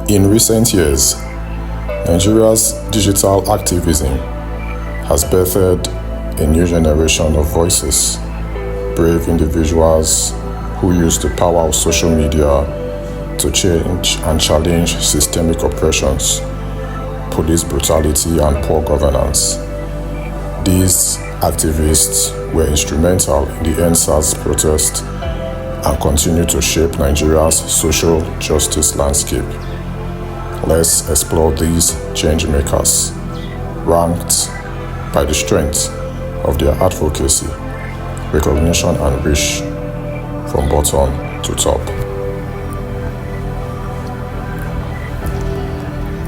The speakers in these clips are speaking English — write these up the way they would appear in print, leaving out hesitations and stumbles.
In recent years, Nigeria's digital activism has birthed a new generation of voices, brave individuals who use the power of social media to change and challenge systemic oppressions, police brutality, and poor governance. These activists were instrumental in the EndSARS protest and continue to shape Nigeria's social justice landscape. Let's explore these changemakers, ranked by the strength of their advocacy, recognition, and reach from bottom to top.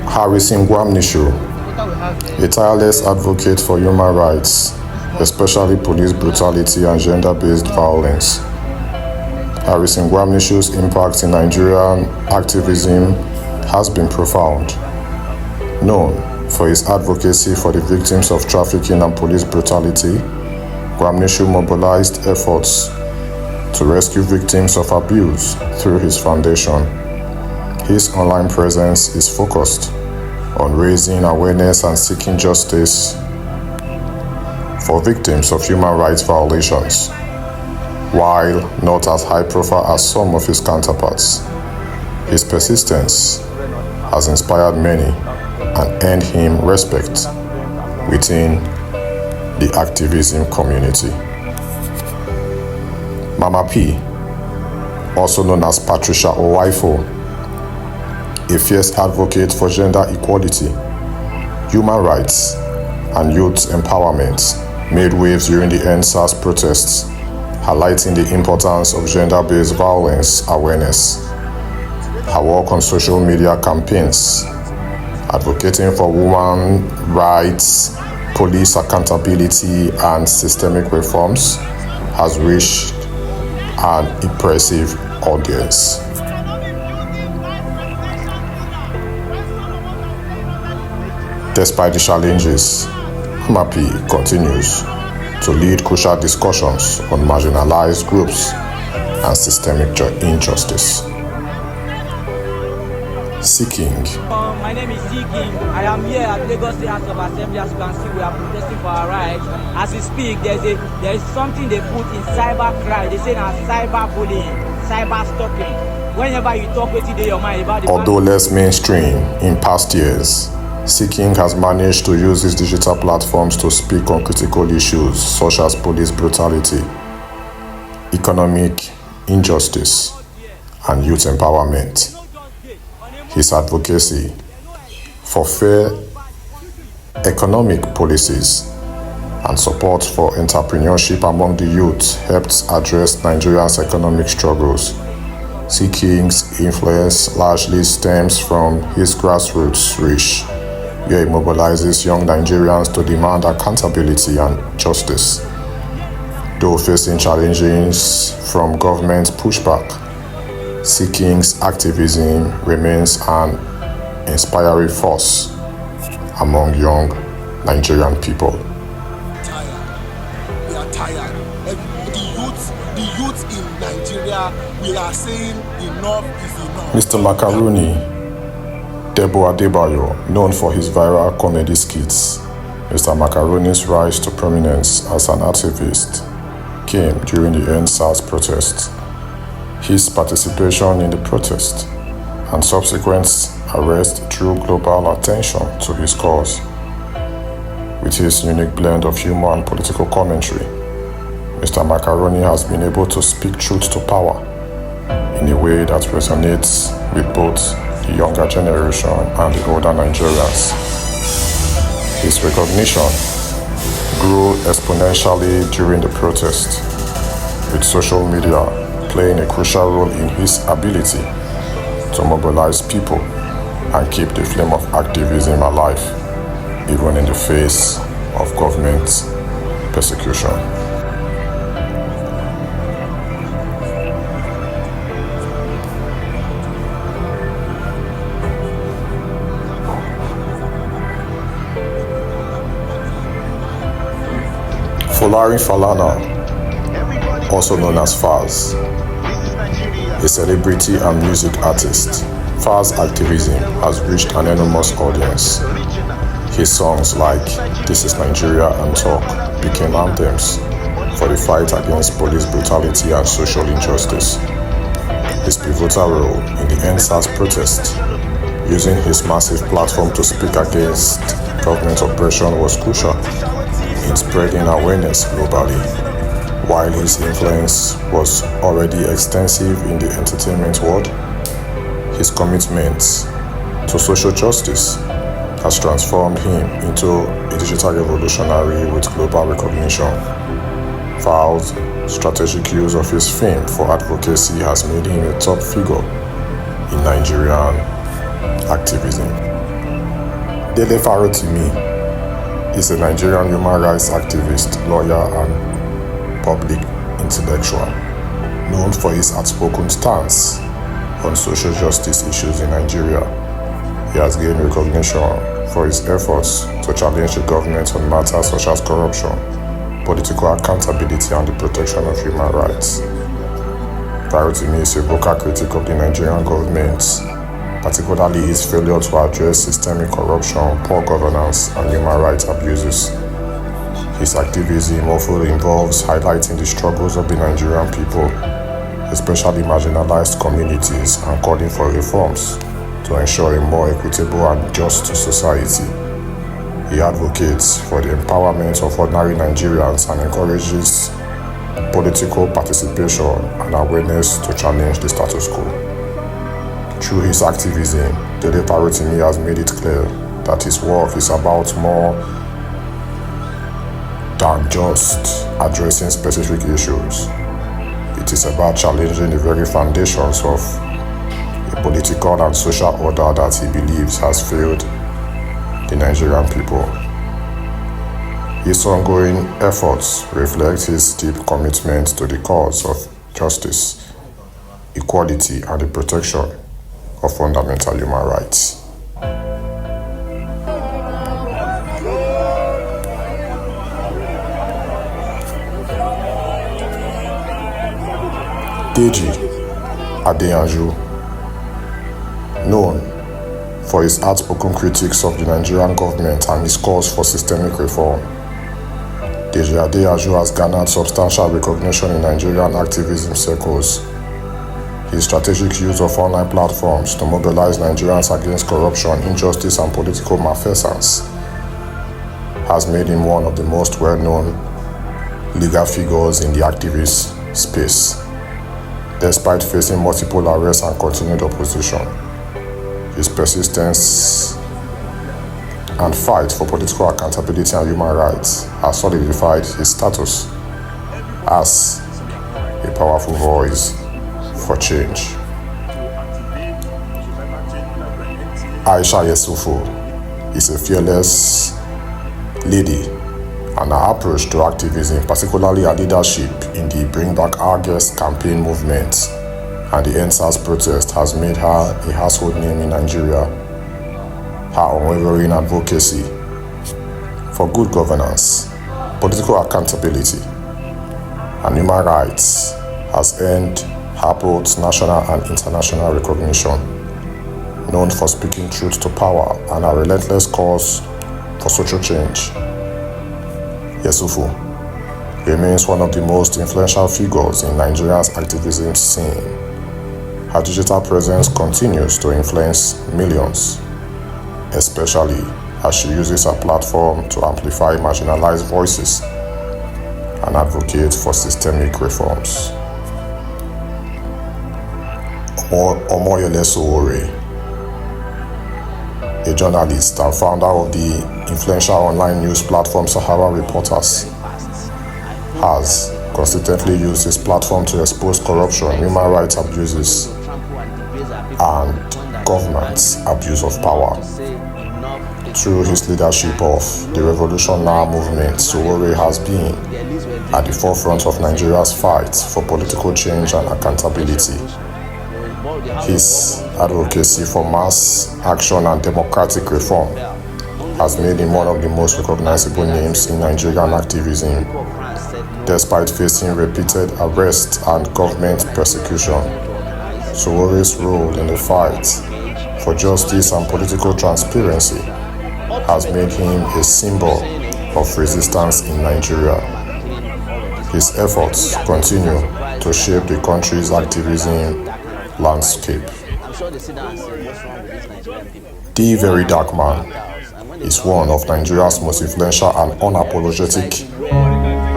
Harrison Gwamnishu, a tireless advocate for human rights, especially police brutality and gender-based violence. Harrison Gwamnishu's impact in Nigerian activism has been profound. Known for his advocacy for the victims of trafficking and police brutality, Gwamnishu mobilized efforts to rescue victims of abuse through his foundation. His online presence is focused on raising awareness and seeking justice for victims of human rights violations. While not as high profile as some of his counterparts, his persistence has inspired many and earned him respect within the activism community. Mama P, also known as Patricia Owaifo, a fierce advocate for gender equality, human rights, and youth empowerment, made waves during the EndSARS protests, highlighting the importance of gender-based violence awareness. Her work on social media campaigns, advocating for women's rights, police accountability, and systemic reforms, has reached an impressive audience. Despite the challenges, Mama P continues to lead crucial discussions on marginalized groups and systemic injustice. Seeking. My name is Seeking. I am here at Lagos State House of Assembly. As you can see, we are protesting for our rights. As we speak, there is something they put in cyber crime. They say now cyber bullying, cyber stalking. Whenever you talk with your mind about the although less mainstream in past years, Seeking has managed to use his digital platforms to speak on critical issues such as police brutality, economic injustice, and youth empowerment. His advocacy for fair economic policies and support for entrepreneurship among the youth helped address Nigeria's economic struggles. Seeking's influence largely stems from his grassroots reach, where he mobilizes young Nigerians to demand accountability and justice. Though facing challenges from government pushback, Seeking's activism remains an inspiring force among young Nigerian people. We are tired. The youth in Nigeria, we are saying enough is enough. Mr. Macaroni, Debo Adebayo, known for his viral comedy skits, Mr. Macaroni's rise to prominence as an activist came during the EndSARS protest. His participation in the protest and subsequent arrest drew global attention to his cause. With his unique blend of humor and political commentary, Mr. Macaroni has been able to speak truth to power in a way that resonates with both the younger generation and the older Nigerians. His recognition grew exponentially during the protest, with social media playing a crucial role in his ability to mobilize people and keep the flame of activism alive, even in the face of government persecution. Fulani Falana, also known as Faz, a celebrity and music artist, Far's activism has reached an enormous audience. His songs like This Is Nigeria and Talk became anthems for the fight against police brutality and social injustice. His pivotal role in the EndSARS protest, using his massive platform to speak against government oppression, was crucial in spreading awareness globally. While his influence was already extensive in the entertainment world, his commitment to social justice has transformed him into a digital revolutionary with global recognition. Far's strategic use of his fame for advocacy has made him a top figure in Nigerian activism. Dele Farotimi is a Nigerian human rights activist, lawyer, and public intellectual, known for his outspoken stance on social justice issues in Nigeria. He has gained recognition for his efforts to challenge the government on matters such as corruption, political accountability, and the protection of human rights. Farotimi is a vocal critic of the Nigerian government, particularly his failure to address systemic corruption, poor governance, and human rights abuses. His activism often involves highlighting the struggles of the Nigerian people, especially marginalized communities, and calling for reforms to ensure a more equitable and just society. He advocates for the empowerment of ordinary Nigerians and encourages political participation and awareness to challenge the status quo. Through his activism, Dele Farotimi has made it clear that his work is about more than just addressing specific issues. It is about challenging the very foundations of a political and social order that he believes has failed the Nigerian people. His ongoing efforts reflect his deep commitment to the cause of justice, equality, and the protection of fundamental human rights. Deji Adeyanju, known for his outspoken critiques of the Nigerian government and his calls for systemic reform, Deji Adeyanju has garnered substantial recognition in Nigerian activism circles. His strategic use of online platforms to mobilize Nigerians against corruption, injustice, and political malfeasance has made him one of the most well-known legal figures in the activist space. Despite facing multiple arrests and continued opposition, his persistence and fight for political accountability and human rights has solidified his status as a powerful voice for change. Aisha Yesufu is a fearless lady, and her approach to activism, particularly her leadership in the Bring Back Our Guests campaign movement and the EndSARS protest, has made her a household name in Nigeria. Her unwavering advocacy for good governance, political accountability, and human rights has earned her both national and international recognition. Known for speaking truth to power and her relentless cause for social change, Yesufu remains one of the most influential figures in Nigeria's activism scene. Her digital presence continues to influence millions, especially as she uses her platform to amplify marginalized voices and advocate for systemic reforms. Omoyele Sowore, a journalist and founder of the influential online news platform Sahara Reporters, has consistently used his platform to expose corruption, human rights abuses, and government's abuse of power. Through his leadership of the Revolutionary movement, Sowore has been at the forefront of Nigeria's fight for political change and accountability. His advocacy for mass action and democratic reform has made him one of the most recognizable names in Nigerian activism. Despite facing repeated arrests and government persecution, Sowore's role in the fight for justice and political transparency has made him a symbol of resistance in Nigeria. His efforts continue to shape the country's activism landscape. The Very Dark Man is one of Nigeria's most influential and unapologetic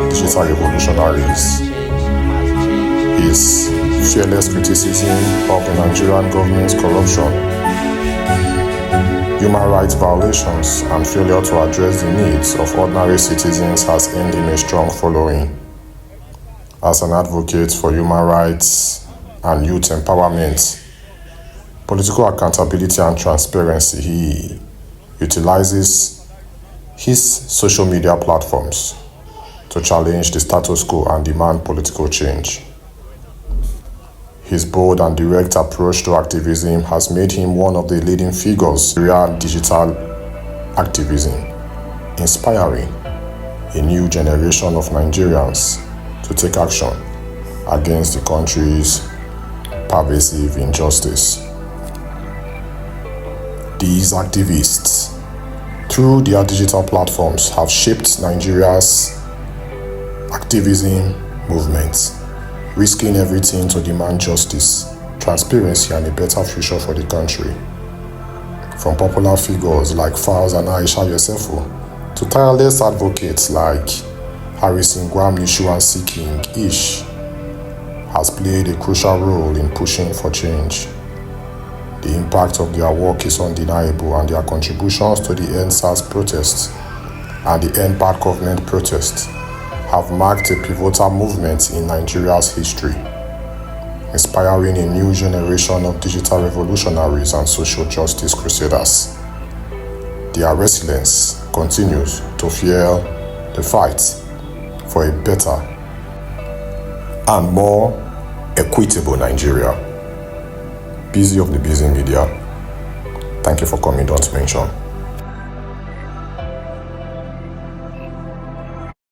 digital revolutionaries. His fearless criticism of the Nigerian government's corruption, human rights violations, and failure to address the needs of ordinary citizens has earned him a strong following. As an advocate for human rights and youth empowerment, political accountability and transparency, he utilizes his social media platforms to challenge the status quo and demand political change. His bold and direct approach to activism has made him one of the leading figures in real digital activism, inspiring a new generation of Nigerians to take action against the country's pervasive injustice. These activists, through their digital platforms, have shaped Nigeria's activism movement, risking everything to demand justice, transparency, and a better future for the country. From popular figures like Falz and Aisha Yesefu to tireless advocates like Harrison Gwamnishu and Seeking Ish has played a crucial role in pushing for change. The impact of their work is undeniable, and their contributions to the EndSARS protests and the End Bad Government protests have marked a pivotal movement in Nigeria's history, inspiring a new generation of digital revolutionaries and social justice crusaders. Their resilience continues to fuel the fight for a better and more equitable Nigeria. Busy of the Busy Media. Thank you for coming, don't mention.